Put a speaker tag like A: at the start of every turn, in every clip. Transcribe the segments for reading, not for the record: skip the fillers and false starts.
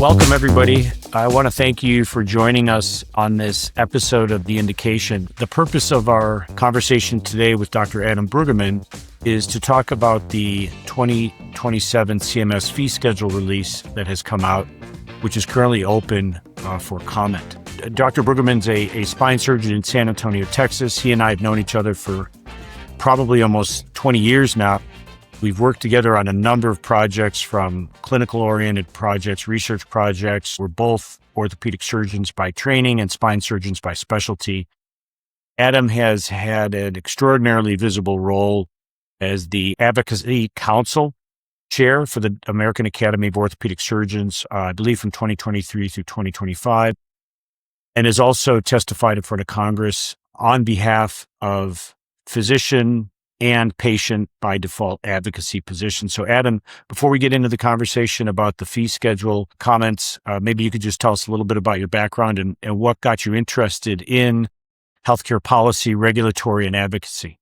A: Welcome, everybody. I want to thank you for joining us on this episode of The Indication. The purpose of our conversation today with Dr. Adam Bruggeman is to talk about the 2027 CMS fee schedule release that has come out, which is currently open for comment. Dr. Bruggeman's a spine surgeon in San Antonio, Texas. He and I have known each other for probably almost 20 years now. We've worked together on a number of projects, from clinical-oriented projects, research projects. We're both orthopedic surgeons by training and spine surgeons by specialty. Adam has had an extraordinarily visible role as the Advocacy Council chair for the American Academy of Orthopedic Surgeons, I believe from 2023 through 2025, and has also testified in front of Congress on behalf of physician and patient by default advocacy position. So Adam, before we get into the conversation about the fee schedule comments, maybe you could just tell us a little bit about your background and what got you interested in healthcare policy, regulatory, and advocacy.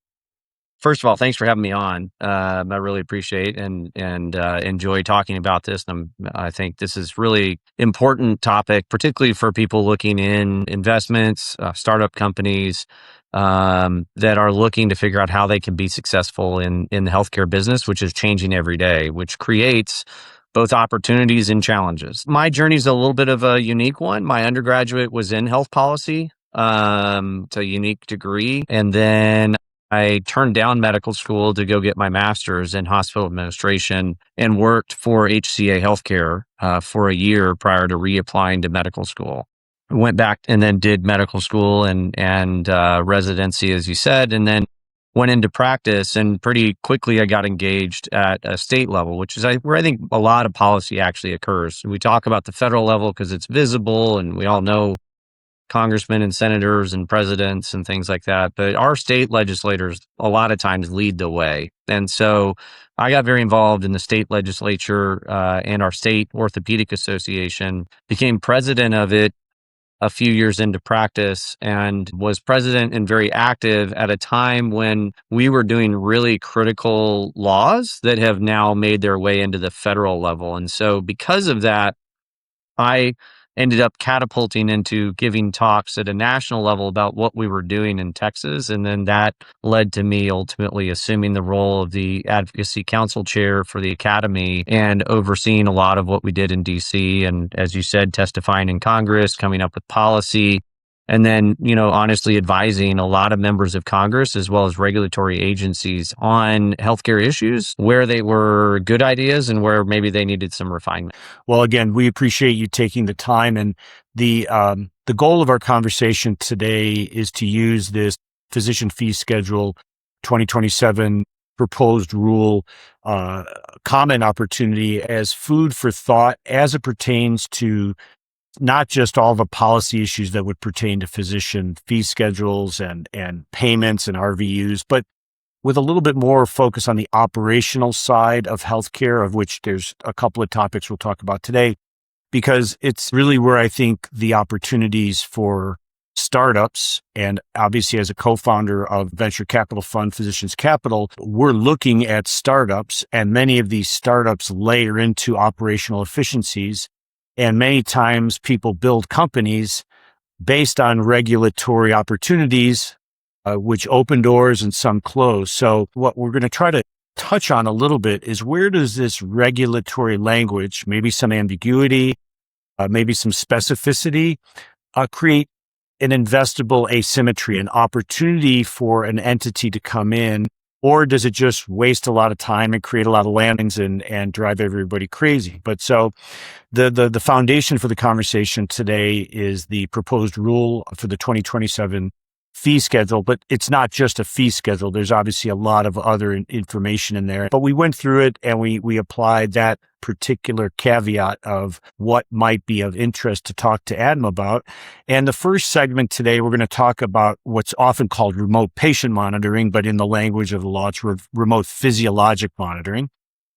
B: First of all, thanks for having me on. I really appreciate and enjoy talking about this. And I think this is really important topic, particularly for people looking in investments, startup companies, that are looking to figure out how they can be successful in the healthcare business, which is changing every day, which creates both opportunities and challenges. My journey is a little bit of a unique one. My undergraduate was in health policy, to a unique degree. And then I turned down medical school to go get my master's in hospital administration and worked for HCA Healthcare for a year prior to reapplying to medical school. Went back and then did medical school and residency, as you said, and then went into practice. And pretty quickly, I got engaged at a state level, which is where I think a lot of policy actually occurs. We talk about the federal level because it's visible, and we all know congressmen and senators and presidents and things like that. But our state legislators a lot of times lead the way. And so I got very involved in the state legislature and our state orthopedic association, became president of it a few years into practice, and was president and very active at a time when we were doing really critical laws that have now made their way into the federal level. And so because of that, I ended up catapulting into giving talks at a national level about what we were doing in Texas. And then that led to me ultimately assuming the role of the Advocacy Council chair for the Academy and overseeing a lot of what we did in DC. And as you said, testifying in Congress, coming up with policy, and then, honestly advising a lot of members of Congress as well as regulatory agencies on healthcare issues, where they were good ideas and where maybe they needed some refinement.
A: Well, again, we appreciate you taking the time. And the goal of our conversation today is to use this physician fee schedule 2027 proposed rule comment opportunity as food for thought as it pertains to not just all the policy issues that would pertain to physician fee schedules and payments and RVUs, but with a little bit more focus on the operational side of healthcare, of which there's a couple of topics we'll talk about today, because it's really where I think the opportunities for startups, and obviously as a co-founder of venture capital fund Physicians Capital, we're looking at startups, and many of these startups layer into operational efficiencies. And many times people build companies based on regulatory opportunities, which open doors and some close. So what we're going to try to touch on a little bit is, where does this regulatory language, maybe some ambiguity, maybe some specificity, create an investable asymmetry, an opportunity for an entity to come in? Or does it just waste a lot of time and create a lot of landings and drive everybody crazy? But so the foundation for the conversation today is the proposed rule for the 2027 fee schedule, but it's not just a fee schedule. There's obviously a lot of other information in there, but we went through it and we applied that particular caveat of what might be of interest to talk to Adam about. And the first segment today, we're going to talk about what's often called remote patient monitoring, but in the language of the law, it's remote physiologic monitoring,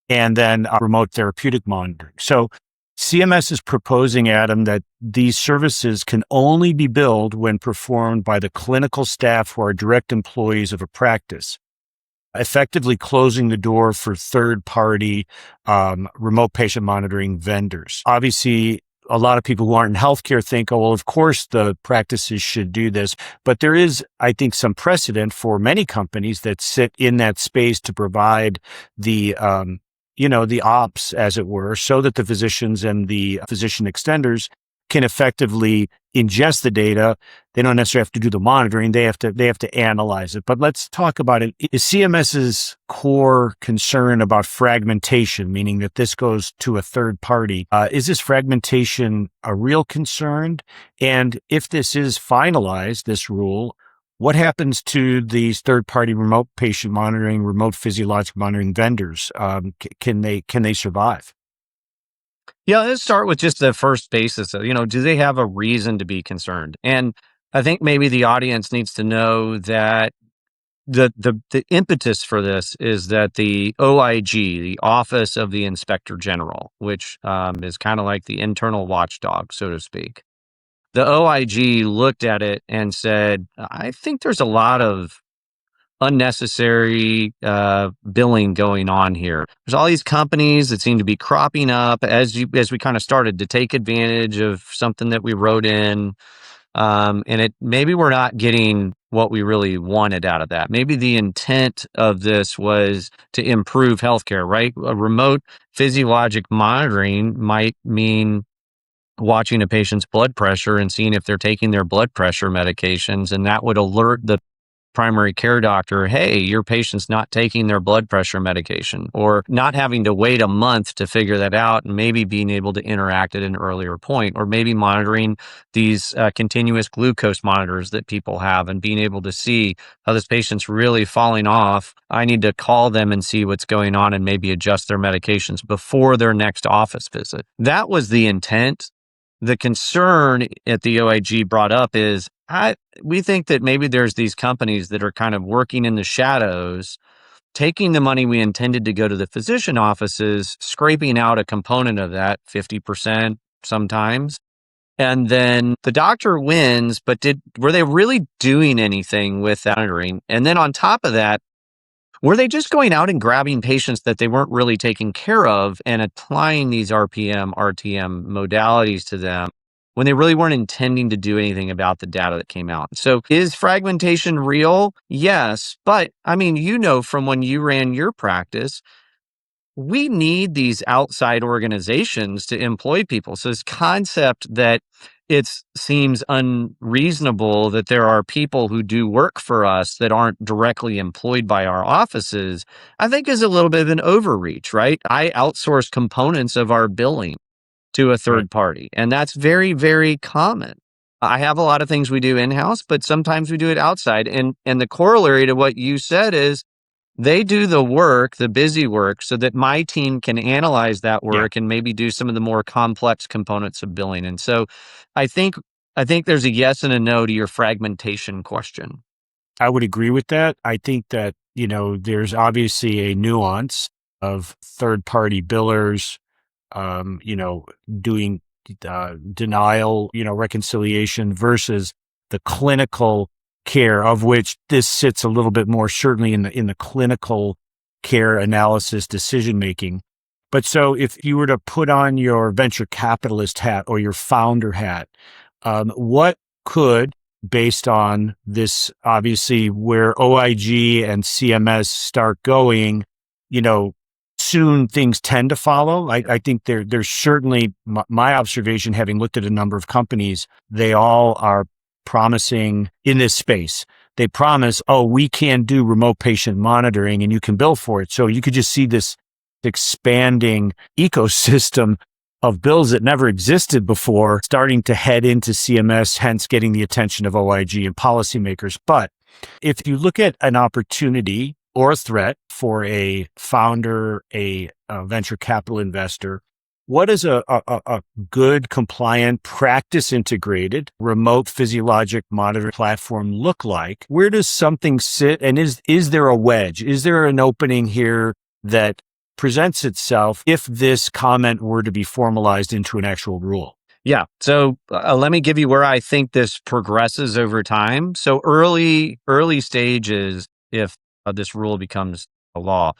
A: and then remote therapeutic monitoring. So CMS is proposing, Adam, that these services can only be billed when performed by the clinical staff who are direct employees of a practice, effectively closing the door for third-party remote patient monitoring vendors. Obviously, a lot of people who aren't in healthcare think, oh, well, of course the practices should do this. But there is, I think, some precedent for many companies that sit in that space to provide the, the ops, as it were, so that the physicians and the physician extenders can effectively ingest the data. They don't necessarily have to do the monitoring. They have to analyze it. But let's talk about it. Is CMS's core concern about fragmentation, meaning that this goes to a third party? Is this fragmentation a real concern? And if this is finalized, this rule, what happens to these third-party remote patient monitoring, remote physiologic monitoring vendors? Can they survive?
B: Yeah, let's start with just the first basis of, do they have a reason to be concerned? And I think maybe the audience needs to know that the impetus for this is that the OIG, the Office of the Inspector General, which is kind of like the internal watchdog, so to speak. The OIG looked at it and said, I think there's a lot of unnecessary billing going on here. There's all these companies that seem to be cropping up as we kind of started to take advantage of something that we wrote in, and it maybe we're not getting what we really wanted out of that. Maybe the intent of this was to improve healthcare, right? A remote physiologic monitoring might mean watching a patient's blood pressure and seeing if they're taking their blood pressure medications, and that would alert the primary care doctor, hey, your patient's not taking their blood pressure medication, or not having to wait a month to figure that out, and maybe being able to interact at an earlier point, or maybe monitoring these continuous glucose monitors that people have and being able to see how this patient's really falling off. I need to call them and see what's going on and maybe adjust their medications before their next office visit. That was the intent. The concern at the OIG brought up is we think that maybe there's these companies that are kind of working in the shadows, taking the money we intended to go to the physician offices, scraping out a component of that, 50% sometimes. And then the doctor wins, but were they really doing anything with that monitoring? And then on top of that, were they just going out and grabbing patients that they weren't really taking care of and applying these RPM, RTM modalities to them when they really weren't intending to do anything about the data that came out? So is fragmentation real? Yes. But I mean, from when you ran your practice, we need these outside organizations to employ people. So this concept that it seems unreasonable that there are people who do work for us that aren't directly employed by our offices, I think is a little bit of an overreach, right? I outsource components of our billing to a
A: Right.
B: third party, and that's very, very common. I have a lot of things we do in-house, but sometimes we do it outside. And the corollary to what you said is they do the work, the busy work, so that my team can analyze that
A: Yeah.
B: work and maybe do some of the more complex components of billing. And so I think there's a yes and a no to your fragmentation question.
A: I would agree with that. I think that, there's obviously a nuance of third-party billers, doing denial, reconciliation versus the clinical care, of which this sits a little bit more certainly in the clinical care analysis decision making. But so if you were to put on your venture capitalist hat or your founder hat, what could, based on this, obviously where OIG and CMS start going, soon things tend to follow. I think there's certainly my observation, having looked at a number of companies, they all are promising in this space. They promise, oh, we can do remote patient monitoring and you can bill for it. So you could just see this expanding ecosystem of bills that never existed before starting to head into CMS, hence getting the attention of OIG and policymakers. But if you look at an opportunity or a threat for a founder, a venture capital investor, what does a good, compliant, practice integrated remote physiologic monitoring platform look like? Where does something sit? And is there a wedge? Is there an opening here that presents itself if this comment were to be formalized into an actual rule?
B: Yeah. So let me give you where I think this progresses over time. So early stages, if this rule becomes a law,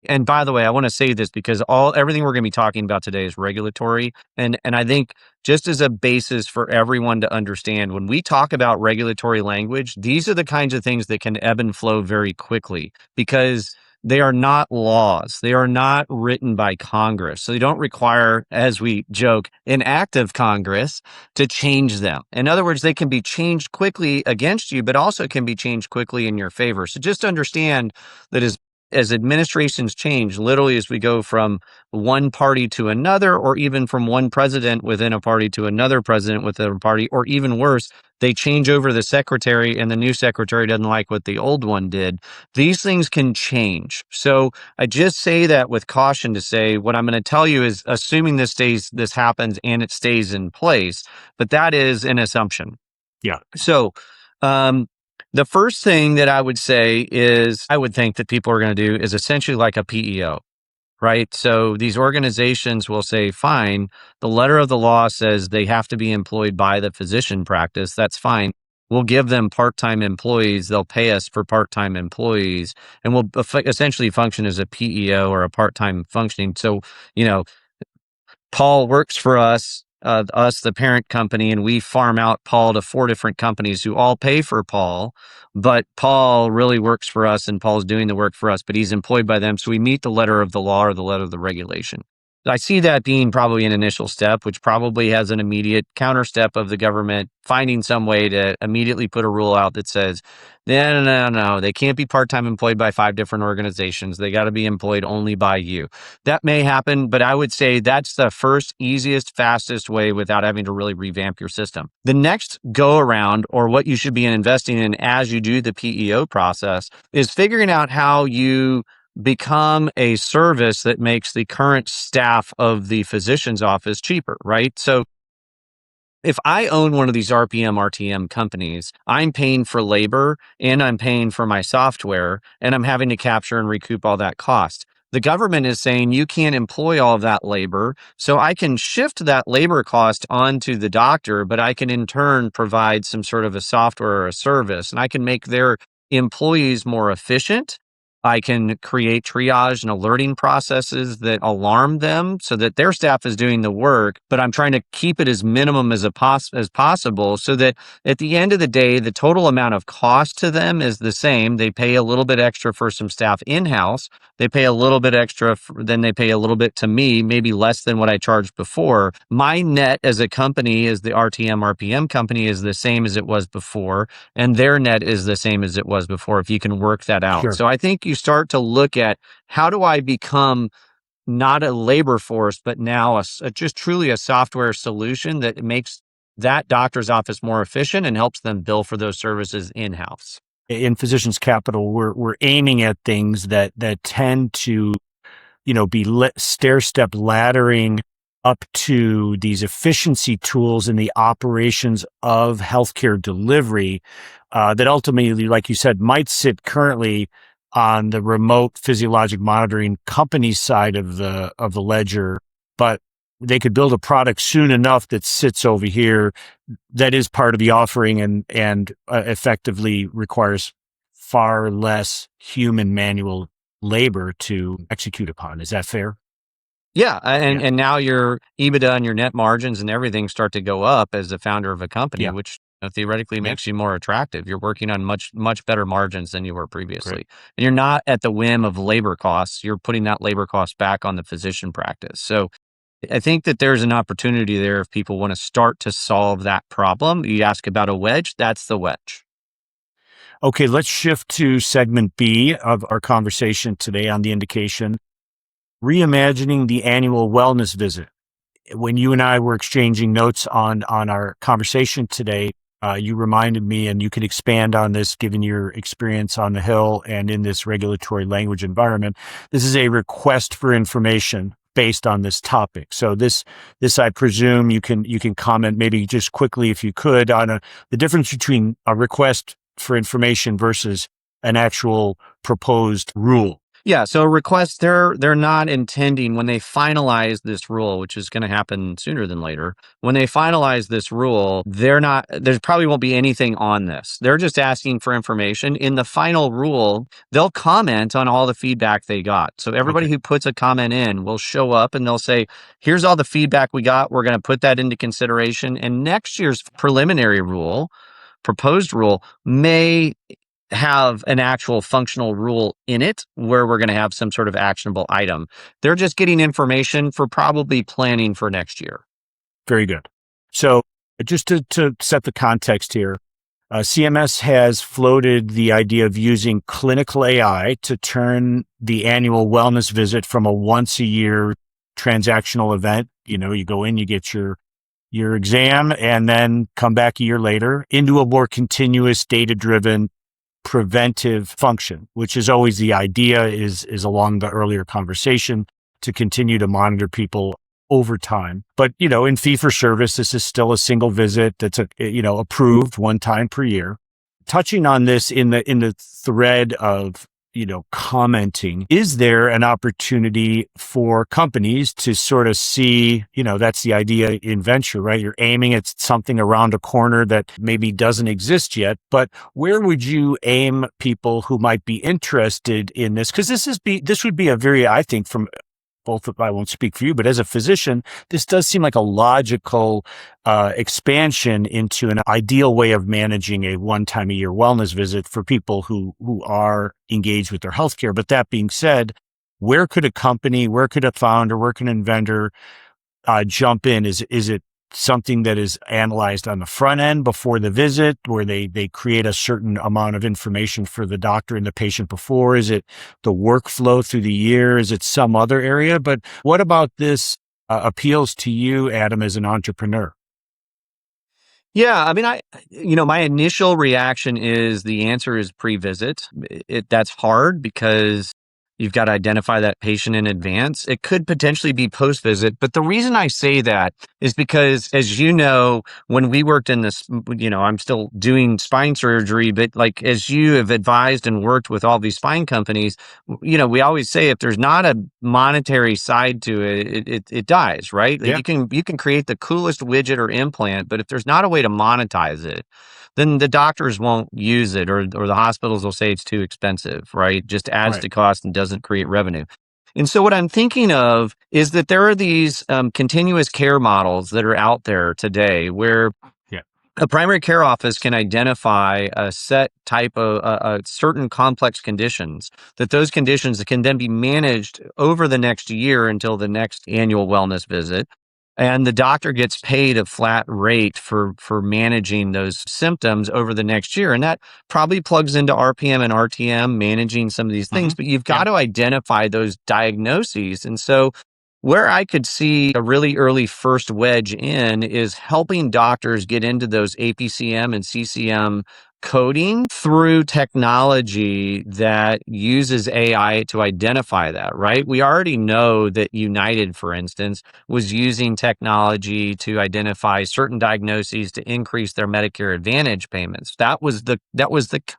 B: And by the way, I want to say this because everything we're going to be talking about today is regulatory. And I think just as a basis for everyone to understand, when we talk about regulatory language, these are the kinds of things that can ebb and flow very quickly because they are not laws. They are not written by Congress. So they don't require, as we joke, an act of Congress to change them. In other words, they can be changed quickly against you, but also can be changed quickly in your favor. So just understand that as administrations change, literally as we go from one party to another, or even from one president within a party to another president within a party, or even worse, they change over the secretary and the new secretary doesn't like what the old one did. These things can change. So I just say that with caution to say what I'm going to tell you is assuming this happens and it stays in place, but that is an assumption.
A: Yeah.
B: So, the first thing that I would say is I would think that people are going to do is essentially like a PEO. Right. So these organizations will say, fine, the letter of the law says they have to be employed by the physician practice. That's fine. We'll give them part-time employees. They'll pay us for part-time employees and we'll essentially function as a PEO or a part-time functioning. So, Paul works for us, the parent company, and we farm out Paul to 4 different companies who all pay for Paul. But Paul really works for us and Paul's doing the work for us, but he's employed by them. So we meet the letter of the law or the letter of the regulation. I see that being probably an initial step, which probably has an immediate counter step of the government finding some way to immediately put a rule out that says, no, they can't be part-time employed by 5 different organizations. They got to be employed only by you. That may happen, but I would say that's the first, easiest, fastest way without having to really revamp your system. The next go around, or what you should be investing in as you do the PEO process, is figuring out how you become a service that makes the current staff of the physician's office cheaper, right? So if I own one of these RPM, RTM companies, I'm paying for labor and I'm paying for my software and I'm having to capture and recoup all that cost. The government is saying you can't employ all of that labor, so I can shift that labor cost onto the doctor, but I can in turn provide some sort of a software or a service, and I can make their employees more efficient. I can create triage and alerting processes that alarm them so that their staff is doing the work, but I'm trying to keep it as minimum as possible so that at the end of the day, the total amount of cost to them is the same. They pay a little bit extra for some staff in-house. They pay a little bit extra, then they pay a little bit to me, maybe less than what I charged before. My net as a company, as the RTM, RPM company, is the same as it was before, and their net is the same as it was before, if you can work that out.
A: Sure.
B: So I think you start to look at how do I become not a labor force, but now just truly a software solution that makes that doctor's office more efficient and helps them bill for those services in-house.
A: In Physicians Capital, we're aiming at things that tend to, be stair-step laddering up to these efficiency tools in the operations of healthcare delivery that ultimately, like you said, might sit currently on the remote physiologic monitoring company side of the ledger, but they could build a product soon enough that sits over here that is part of the offering and effectively requires far less human manual labor to execute upon. Is that fair?
B: Yeah, and now your EBITDA and your net margins and everything start to go up as the founder of a company, which theoretically makes you more attractive. You're working on much better margins than you were previously.
A: Great.
B: And you're not at the whim of labor costs. You're putting that labor cost back on the physician practice. So I think that there's an opportunity there if people want to start to solve that problem. You ask about a wedge, that's the wedge.
A: Okay, let's shift to segment B of our conversation today on the indication, reimagining the annual wellness visit. When you and I were exchanging notes on our conversation today, you reminded me, and you could expand on this given your experience on the Hill and in this regulatory language environment. This is a request for information based on this topic. So this I presume you can comment maybe just quickly, if you could, on the difference between a request for information versus an actual proposed rule.
B: Yeah, so requests they're not intending when they finalize this rule, which is going to happen sooner than later. When they finalize this rule, there probably won't be anything on this. They're just asking for information. In the final rule, they'll comment on all the feedback they got. So everybody
A: Okay.
B: who puts a comment in will show up and they'll say, "Here's all the feedback we got. We're going to put that into consideration." And next year's preliminary rule, proposed rule, may have an actual functional rule in it where we're going to have some sort of actionable item. They're just getting information for probably planning for next year.
A: Very good. So just to set the context here, CMS has floated the idea of using clinical AI to turn the annual wellness visit from a once a year transactional event. You go in, you get your exam, and then come back a year later into a more continuous data driven preventive function, which is always the idea is along the earlier conversation to continue to monitor people over time. But, in fee for service, this is still a single visit that's approved one time per year. Touching on this in the thread of, commenting, is there an opportunity for companies to sort of see, that's the idea in venture, right? You're aiming at something around a corner that maybe doesn't exist yet, but where would you aim people who might be interested in this? Because this would be a very, I think, from both of, I won't speak for you, but as a physician, this does seem like a logical expansion into an ideal way of managing a one-time a year wellness visit for people who are engaged with their healthcare. But that being said, where could a company, where could a founder, where can an inventor jump in? Is it something that is analyzed on the front end before the visit, where they create a certain amount of information for the doctor and the patient before? Is it the workflow through the year? Is it some other area? But what about this appeals to you, Adam, as an entrepreneur?
B: Yeah, I mean, my initial reaction is the answer is pre-visit. That's hard because you've got to identify that patient in advance. It could potentially be post-visit, but the reason I say that is because, as you know, when we worked in this, I'm still doing spine surgery, but like as you have advised and worked with all these spine companies, we always say if there's not a monetary side to it dies, right? Like
A: Yeah,
B: you can create the coolest widget or implant, but if there's not a way to monetize it, then the doctors won't use it, or the hospitals will say it's too expensive, right? Just adds
A: right.
B: to cost and doesn't create revenue. And so what I'm thinking of is that there are these continuous care models that are out there today where
A: Yeah.
B: a primary care office can identify a set type of certain complex conditions, that those conditions can then be managed over the next year until the next annual wellness visit. And the doctor gets paid a flat rate for managing those symptoms over the next year. And that probably plugs into RPM and RTM, managing some of these things, but you've got
A: Yeah.
B: to identify those diagnoses. And so where I could see a really early first wedge in is helping doctors get into those APCM and CCM coding through technology that uses AI to identify that, right? We already know that United, for instance, was using technology to identify certain diagnoses to increase their Medicare Advantage payments. That was the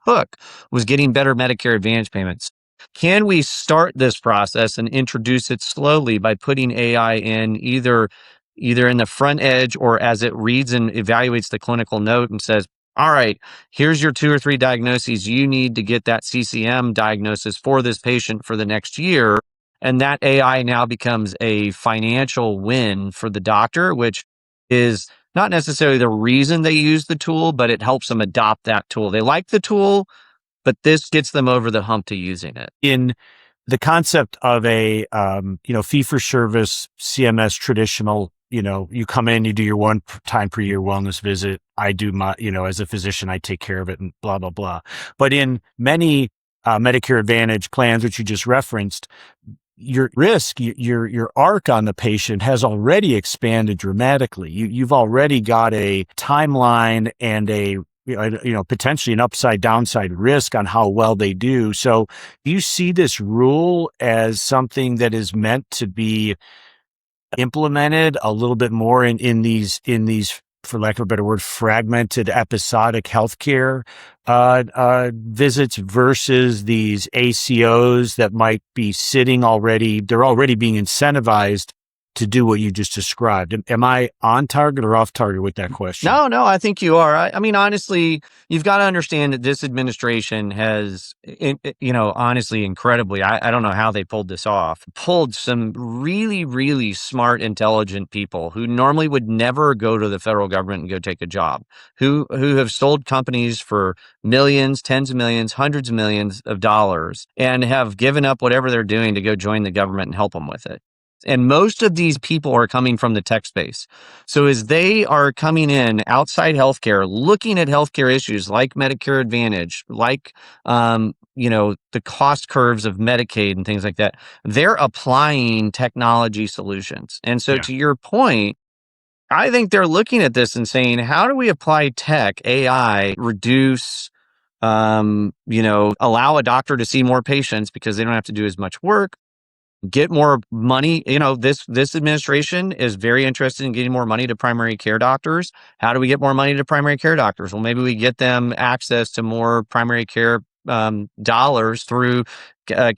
B: hook, was getting better Medicare Advantage payments. Can we start this process and introduce it slowly by putting AI in either in the front edge, or as it reads and evaluates the clinical note and says, all right, here's your 2 or 3 diagnoses you need to get that CCM diagnosis for this patient for the next year. And that AI now becomes a financial win for the doctor, which is not necessarily the reason they use the tool, but it helps them adopt that tool. They like the tool, but this gets them over the hump to using it.
A: In the concept of a fee for service CMS traditional, you come in, you do your one time per year wellness visit. I do my, as a physician, I take care of it and blah blah blah. But in many Medicare Advantage plans, which you just referenced, your risk, your arc on the patient has already expanded dramatically. You've already got a timeline and a potentially an upside downside risk on how well they do. So do you see this rule as something that is meant to be implemented a little bit more in these for lack of a better word, fragmented episodic healthcare visits versus these ACOs that might be sitting already, they're already being incentivized to do what you just described. Am I on target or off target with that question?
B: No, I think you are. I mean, honestly, you've got to understand that this administration has, honestly, incredibly, I don't know how they pulled this off, pulled some really, really smart, intelligent people who normally would never go to the federal government and go take a job, who have sold companies for millions, tens of millions, hundreds of millions of dollars, and have given up whatever they're doing to go join the government and help them with it. And most of these people are coming from the tech space. So as they are coming in outside healthcare, looking at healthcare issues like Medicare Advantage, like the cost curves of Medicaid and things like that, they're applying technology solutions. And so to your point, I think they're looking at this and saying, how do we apply tech, AI, reduce, allow a doctor to see more patients because they don't have to do as much work, get more money. This administration is very interested in getting more money to primary care doctors. How do we get more money to primary care doctors? Well, maybe we get them access to more primary care dollars through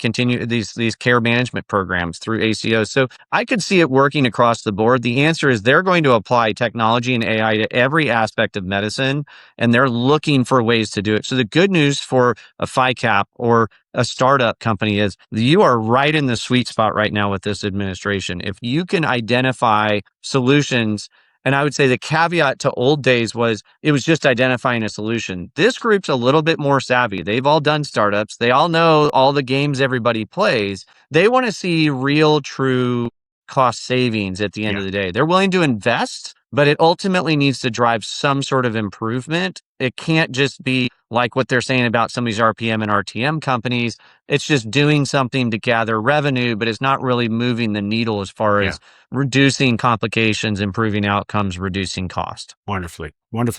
B: continue these care management programs through ACOs. So I could see it working across the board. The answer is they're going to apply technology and AI to every aspect of medicine, and they're looking for ways to do it. So the good news for a FICAP or a startup company is you are right in the sweet spot right now with this administration. If you can identify solutions, and I would say the caveat to old days was it was just identifying a solution. This group's a little bit more savvy. They've all done startups. They all know all the games everybody plays. They want to see real, true cost savings at the end of the day. They're willing to invest, but it ultimately needs to drive some sort of improvement. It can't just be like what they're saying about some of these RPM and RTM companies. It's just doing something to gather revenue, but it's not really moving the needle as far as reducing complications, improving outcomes, reducing cost.
A: Wonderfully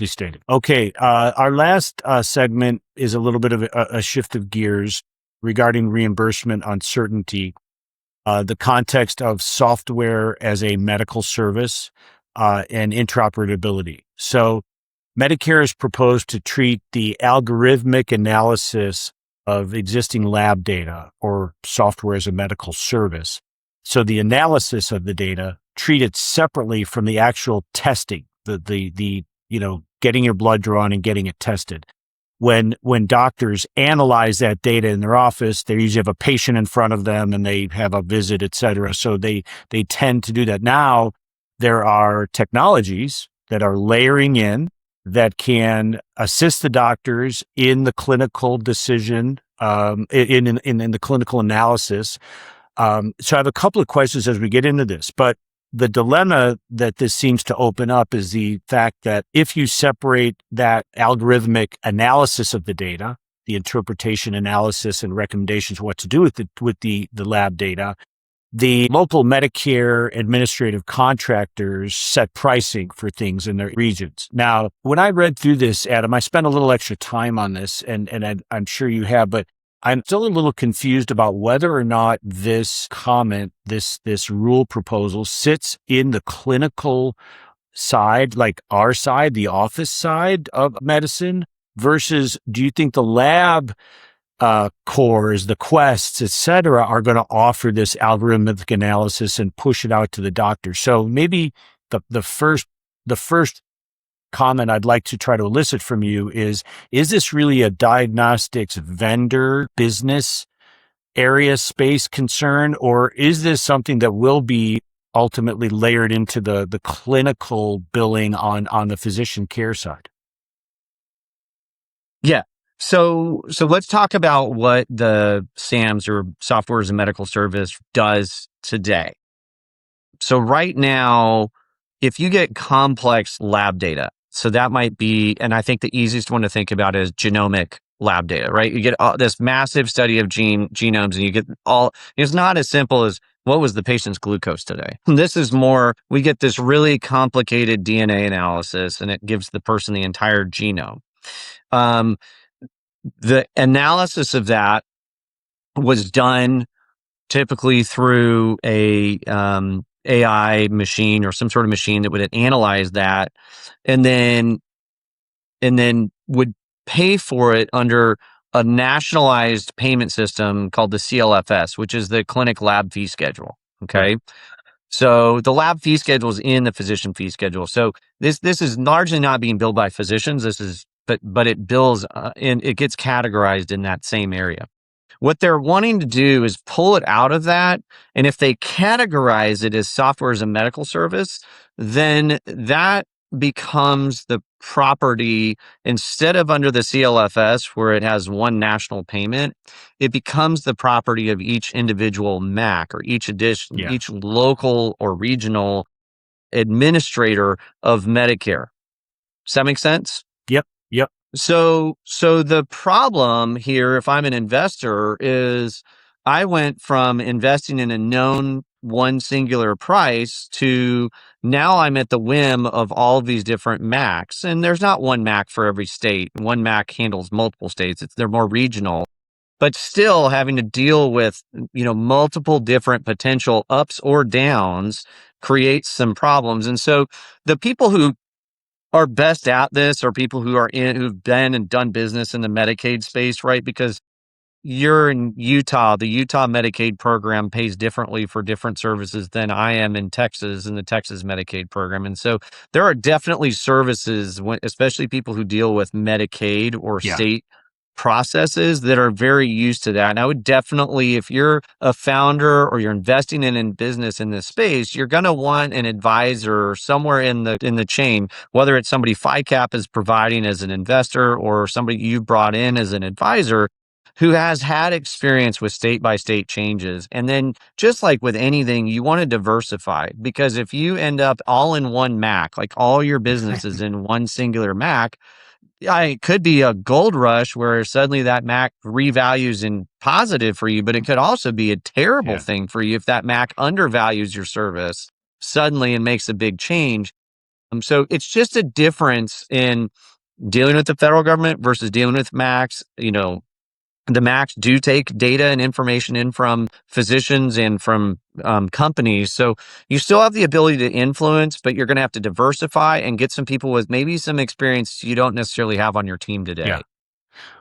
A: stated. Okay, our last segment is a little bit of a shift of gears regarding reimbursement uncertainty, the context of software as a medical service and interoperability. So Medicare has proposed to treat the algorithmic analysis of existing lab data or software as a medical service. So the analysis of the data, treat it separately from the actual testing, the getting your blood drawn and getting it tested. When doctors analyze that data in their office, they usually have a patient in front of them and they have a visit, et cetera. So they tend to do that. Now there are technologies that are layering in that can assist the doctors in the clinical decision, in the clinical analysis. So I have a couple of questions as we get into this, but the dilemma that this seems to open up is the fact that if you separate that algorithmic analysis of the data, the interpretation analysis and recommendations what to do with the lab data, the local Medicare administrative contractors set pricing for things in their regions. Now, when I read through this, Adam, I spent a little extra time on this, and I'm sure you have, but I'm still a little confused about whether or not this comment, this rule proposal sits in the clinical side, like our side, the office side of medicine, versus do you think the lab cores, the quests, et cetera, are going to offer this algorithmic analysis and push it out to the doctor? So maybe the first comment I'd like to try to elicit from you is this really a diagnostics vendor business area space concern, or is this something that will be ultimately layered into the clinical billing on the physician care side?
B: Yeah. So let's talk about what the SAMS or software as a medical service does today. So right now, if you get complex lab data, so that might be, and I think the easiest one to think about is genomic lab data, right? You get this massive study of genomes and you get it's not as simple as what was the patient's glucose today. This is more, we get this really complicated DNA analysis and it gives the person the entire genome. The analysis of that was done typically through a AI machine or some sort of machine that would analyze that, and then would pay for it under a nationalized payment system called the CLFS, which is the clinic lab fee schedule.
A: Right.
B: Okay. So the lab fee schedule is in the physician fee schedule. So this is largely not being billed by physicians. This is but it bills and it gets categorized in that same area. What they're wanting to do is pull it out of that. And if they categorize it as software as a medical service, then that becomes the property instead of under the CLFS where it has one national payment, it becomes the property of each individual MAC or
A: Yeah.
B: each local or regional administrator of Medicare. Does that make sense?
A: Yep. Yep.
B: So the problem here, if I'm an investor, is I went from investing in a known one singular price to now I'm at the whim of all of these different MACs. And there's not one MAC for every state. One MAC handles multiple states. They're more regional, but still having to deal with, multiple different potential ups or downs creates some problems. And so the people who are best at this are people who've been and done business in the Medicaid space, right? Because you're in Utah. The Utah Medicaid program pays differently for different services than I am in Texas in the Texas Medicaid program. And so there are definitely services, especially people who deal with Medicaid or
A: Yeah.
B: state processes that are very used to that. And I would definitely, if you're a founder or you're investing in business in this space, you're going to want an advisor somewhere in the chain, whether it's somebody FICAP is providing as an investor or somebody you brought in as an advisor who has had experience with state by state changes. And then just like with anything, you want to diversify, because if you end up all in one MAC, like all your business is in one singular MAC, it could be a gold rush where suddenly that MAC revalues in positive for you, but it could also be a terrible
A: Yeah.
B: thing for you if that MAC undervalues your service suddenly and makes a big change. So it's just a difference in dealing with the federal government versus dealing with MACs. The MACs do take data and information in from physicians and from companies. So you still have the ability to influence, but you're going to have to diversify and get some people with maybe some experience you don't necessarily have on your team
A: Yeah.
B: today.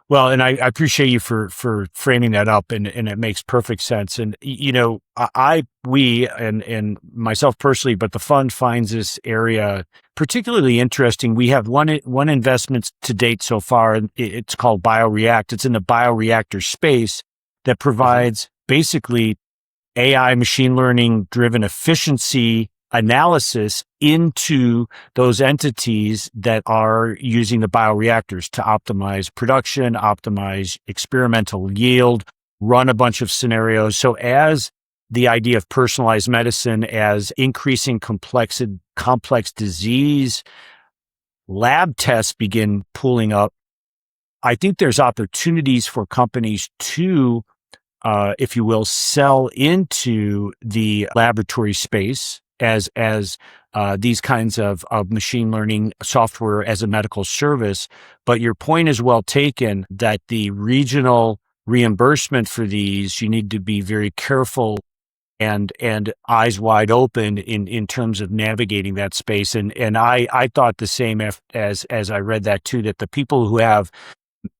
A: Well, and I appreciate you for framing that up, and it makes perfect sense. And we and myself personally, but the fund finds this area particularly interesting. We have one investment to date so far, and it's called BioReact. It's in the bioreactor space that
B: Mhm.
A: provides basically AI machine learning driven efficiency analysis into those entities that are using the bioreactors to optimize production, optimize experimental yield, run a bunch of scenarios. So as the idea of personalized medicine, as increasing complex disease lab tests begin pulling up, I think there's opportunities for companies to if you will, sell into the laboratory space as these kinds of machine learning software as a medical service. But your point is well taken that the regional reimbursement for these, you need to be very careful and eyes wide open in terms of navigating that space. And I thought the same as I read that too, that the people who have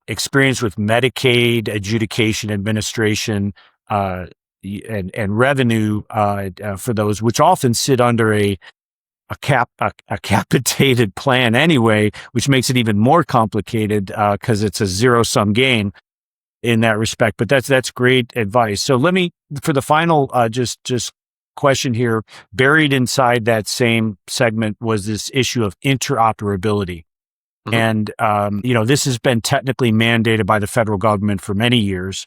A: experience with Medicaid adjudication administration and revenue for those, which often sit under a capitated plan anyway, which makes it even more complicated because it's a zero sum game in that respect. But that's great advice. So let me, for the final just question here, buried inside that same segment was this issue of interoperability.
B: Mhm.
A: And, this has been technically mandated by the federal government for many years,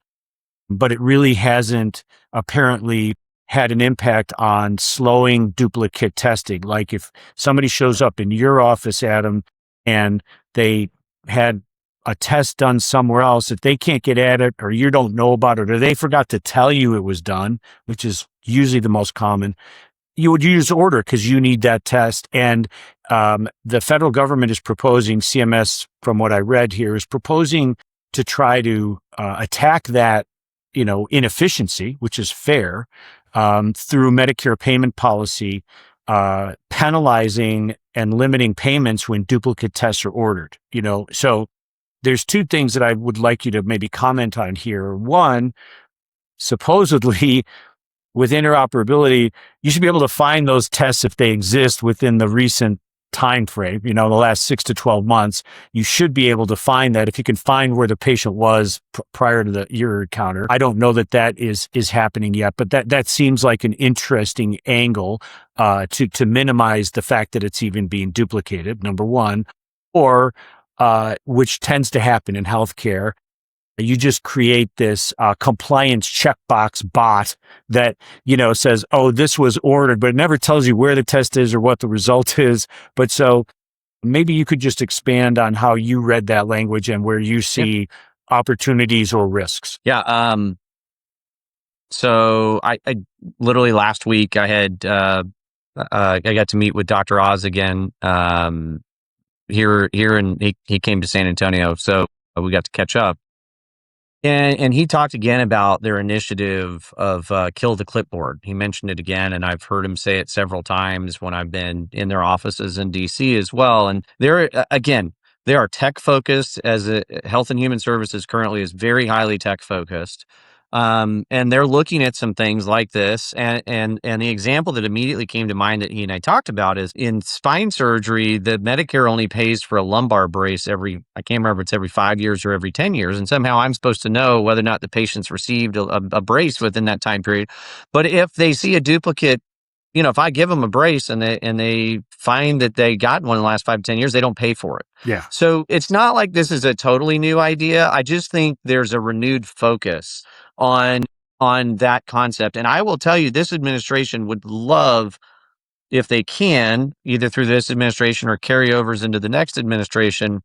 A: but it really hasn't apparently had an impact on slowing duplicate testing. Like if somebody shows up in your office, Adam, and they had a test done somewhere else, if they can't get at it or you don't know about it or they forgot to tell you it was done, which is usually the most common, you would use order because you need that test. And the federal government is proposing, CMS, from what I read here, is proposing to try to attack that inefficiency, which is fair, through Medicare payment policy, penalizing and limiting payments when duplicate tests are ordered. So there's two things that I would like you to maybe comment on here. One, supposedly with interoperability, you should be able to find those tests if they exist within the recent time frame, the last 6 to 12 months. You should be able to find that if you can find where the patient was prior to your encounter. I don't know that is happening yet, but that seems like an interesting angle to minimize the fact that it's even being duplicated, number one, or which tends to happen in healthcare. You just create this compliance checkbox bot that, says, oh, this was ordered, but it never tells you where the test is or what the result is. But so maybe you could just expand on how you read that language and where you see opportunities or risks.
B: Yeah. So I literally last week I had, I got to meet with Dr. Oz again, here, and he came to San Antonio. So we got to catch up. And he talked again about their initiative of kill the clipboard. He mentioned it again, and I've heard him say it several times when I've been in their offices in DC as well. And they are tech focused, as Health and Human Services currently is very highly tech focused. And they're looking at some things like this. And the example that immediately came to mind that he and I talked about is in spine surgery, the Medicare only pays for a lumbar brace I can't remember if it's every 5 years or every 10 years. And somehow I'm supposed to know whether or not the patient's received a brace within that time period. But if they see a duplicate, if I give them a brace and they find that they got one in the last 5 to 10 years, they don't pay for it.
A: Yeah.
B: So it's not like this is a totally new idea. I just think there's a renewed focus on that concept. And I will tell you, this administration would love, if they can, either through this administration or carryovers into the next administration,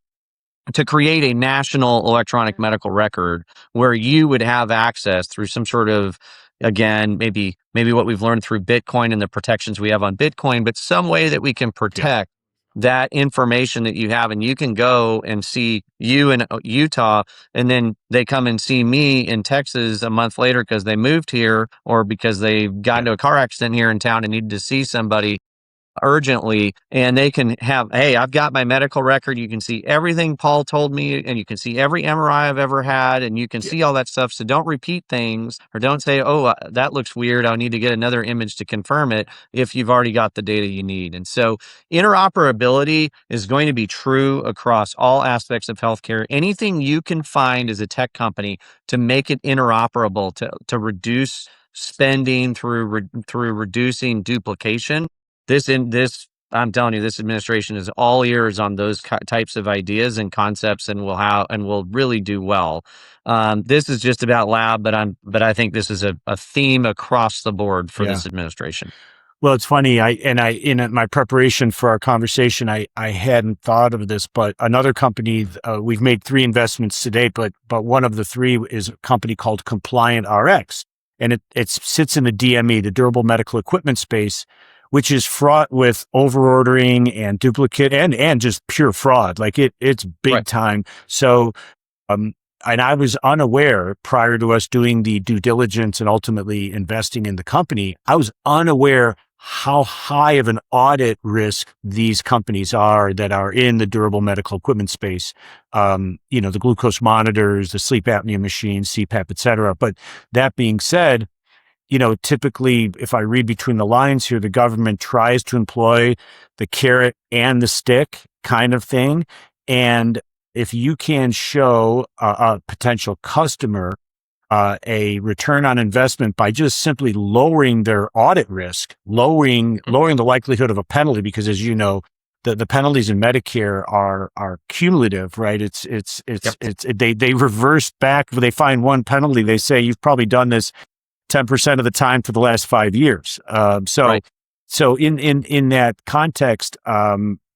B: to create a national electronic medical record where you would have access through some sort of, again, maybe what we've learned through Bitcoin and the protections we have on Bitcoin, but some way that we can protect that information that you have, and you can go and see you in Utah, and then they come and see me in Texas a month later because they moved here or because they got into a car accident here in town and needed to see somebody urgently, and they can have, hey, I've got my medical record. You can see everything Paul told me, and you can see every MRI I've ever had, and you can see all that stuff. So don't repeat things, or don't say, oh, that looks weird, I'll need to get another image to confirm it, if you've already got the data you need. And so interoperability is going to be true across all aspects of healthcare. Anything you can find as a tech company to make it interoperable, to reduce spending through reducing duplication. I'm telling you, this administration is all ears on those types of ideas and concepts, and will really do well. This is just about lab, but I think this is a theme across the board for this administration.
A: Well, it's funny. In my preparation for our conversation, I hadn't thought of this, but another company, we've made 3 investments to date, but one of the 3 is a company called Compliant RX, and it sits in the DME, the durable medical equipment space, which is fraught with overordering and duplicate and just pure fraud. Like it's big time. So, and I was unaware prior to us doing the due diligence and ultimately investing in the company, I was unaware how high of an audit risk these companies are that are in the durable medical equipment space. The glucose monitors, the sleep apnea machines, CPAP, et cetera. But that being said, typically, if I read between the lines here, the government tries to employ the carrot and the stick kind of thing. And if you can show a potential customer a return on investment by just simply lowering their audit risk, lowering the likelihood of a penalty, because as you know, the penalties in Medicare are cumulative, right? They reverse back. When they find one penalty, they say you've probably done this 10% of the time for the last 5 years. So in that context,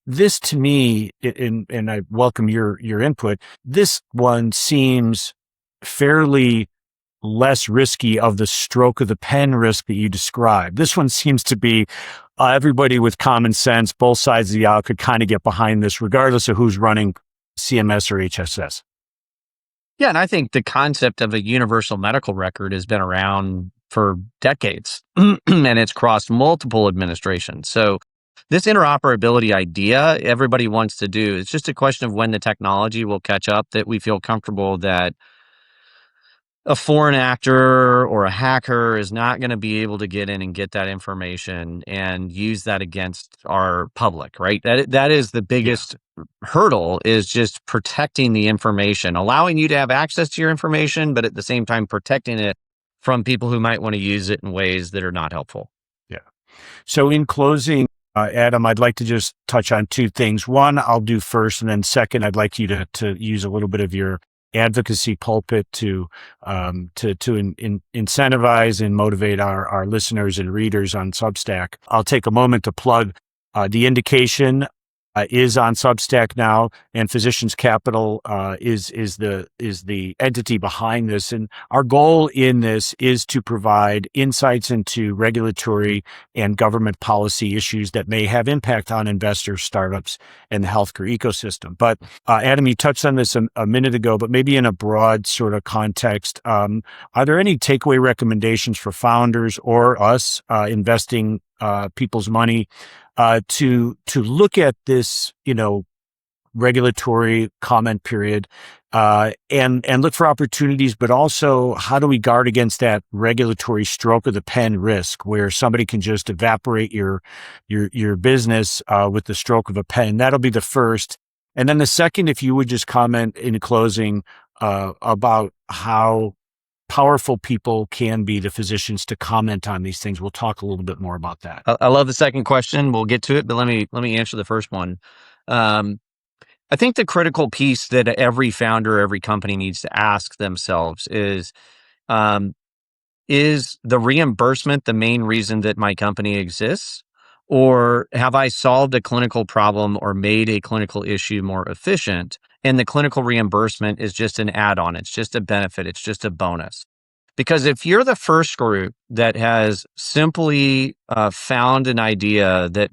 A: this to me, and I welcome your input, this one seems fairly less risky of the stroke of the pen risk that you described. This one seems to be everybody with common sense, both sides of the aisle could kind of get behind this, regardless of who's running CMS or HSS.
B: Yeah, and I think the concept of a universal medical record has been around for decades and it's crossed multiple administrations. So this interoperability idea everybody wants to do, it's just a question of when the technology will catch up that we feel comfortable that a foreign actor or a hacker is not going to be able to get in and get that information and use that against our public, right? That is the biggest hurdle, is just protecting the information, allowing you to have access to your information, but at the same time protecting it from people who might want to use it in ways that are not helpful.
A: Yeah. So in closing, Adam, I'd like to just touch on two things. One, I'll do first, and then second, I'd like you to use a little bit of your advocacy pulpit to incentivize and motivate our listeners and readers on Substack. I'll take a moment to plug the indication is on Substack now, and Physicians Capital is the entity behind this. And our goal in this is to provide insights into regulatory and government policy issues that may have impact on investors, startups, and the healthcare ecosystem. But Adam, you touched on this a minute ago, but maybe in a broad sort of context, are there any takeaway recommendations for founders or us investing people's money to look at this, regulatory comment period, and look for opportunities, but also how do we guard against that regulatory stroke of the pen risk, where somebody can just evaporate your business with the stroke of a pen? That'll be the first, and then the second, if you would just comment in closing about how powerful people can be, the physicians, to comment on these things. We'll talk a little bit more about that.
B: I love the second question. We'll get to it, but let me answer the first one. I think the critical piece that every founder, every company needs to ask themselves is the reimbursement the main reason that my company exists? Or have I solved a clinical problem or made a clinical issue more efficient? And the clinical reimbursement is just an add-on. It's just a benefit. It's just a bonus. Because if you're the first group that has simply found an idea that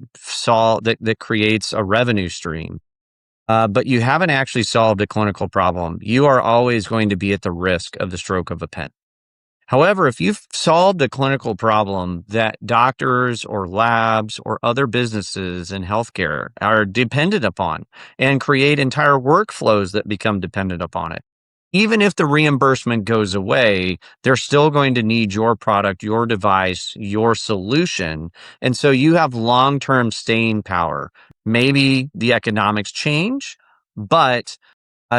B: creates a revenue stream, but you haven't actually solved a clinical problem, you are always going to be at the risk of the stroke of a pen. However, if you've solved a clinical problem that doctors or labs or other businesses in healthcare are dependent upon and create entire workflows that become dependent upon it, even if the reimbursement goes away, they're still going to need your product, your device, your solution. And so you have long-term staying power. Maybe the economics change, but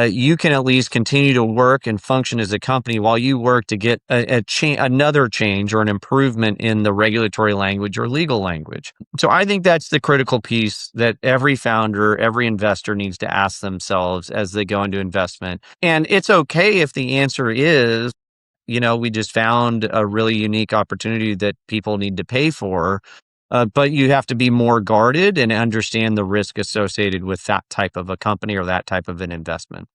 B: you can at least continue to work and function as a company while you work to get another change or an improvement in the regulatory language or legal language. So I think that's the critical piece that every founder, every investor needs to ask themselves as they go into investment. And it's okay if the answer is, we just found a really unique opportunity that people need to pay for. But you have to be more guarded and understand the risk associated with that type of a company or that type of an investment.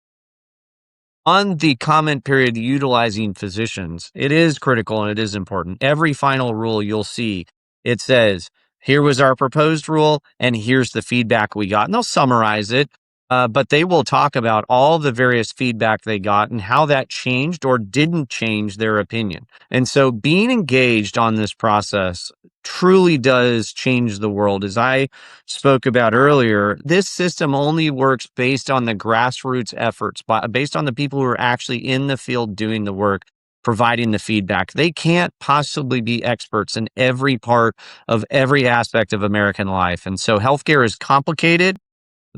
B: On the comment period utilizing physicians, it is critical and it is important. Every final rule you'll see, it says, here was our proposed rule and here's the feedback we got. And they'll summarize it, but they will talk about all the various feedback they got and how that changed or didn't change their opinion. And so being engaged on this process truly does change the world. As I spoke about earlier, this system only works based on the grassroots efforts, based on the people who are actually in the field doing the work, providing the feedback. They can't possibly be experts in every part of every aspect of American life. And so healthcare is complicated.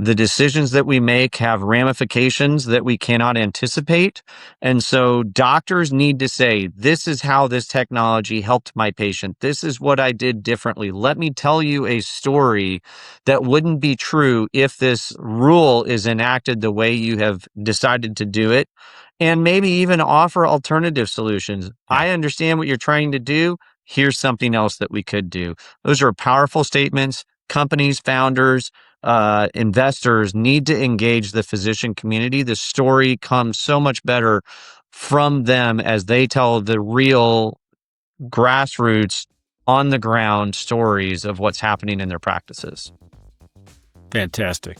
B: The decisions that we make have ramifications that we cannot anticipate. And so doctors need to say, this is how this technology helped my patient. This is what I did differently. Let me tell you a story that wouldn't be true if this rule is enacted the way you have decided to do it. And maybe even offer alternative solutions. Yeah. I understand what you're trying to do. Here's something else that we could do. Those are powerful statements. Companies, founders, investors need to engage the physician community. The story comes so much better from them as they tell the real grassroots, on the ground stories of what's happening in their practices.
A: Fantastic.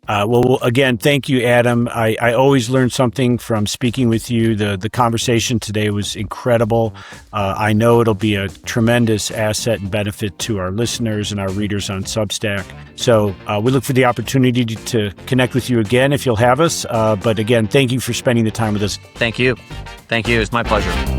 A: Well, again, thank you, Adam. I always learn something from speaking with you. The conversation today was incredible. I know it'll be a tremendous asset and benefit to our listeners and our readers on Substack. So we look for the opportunity to connect with you again if you'll have us. But again, thank you for spending the time with us.
B: Thank you. Thank you. It's my pleasure.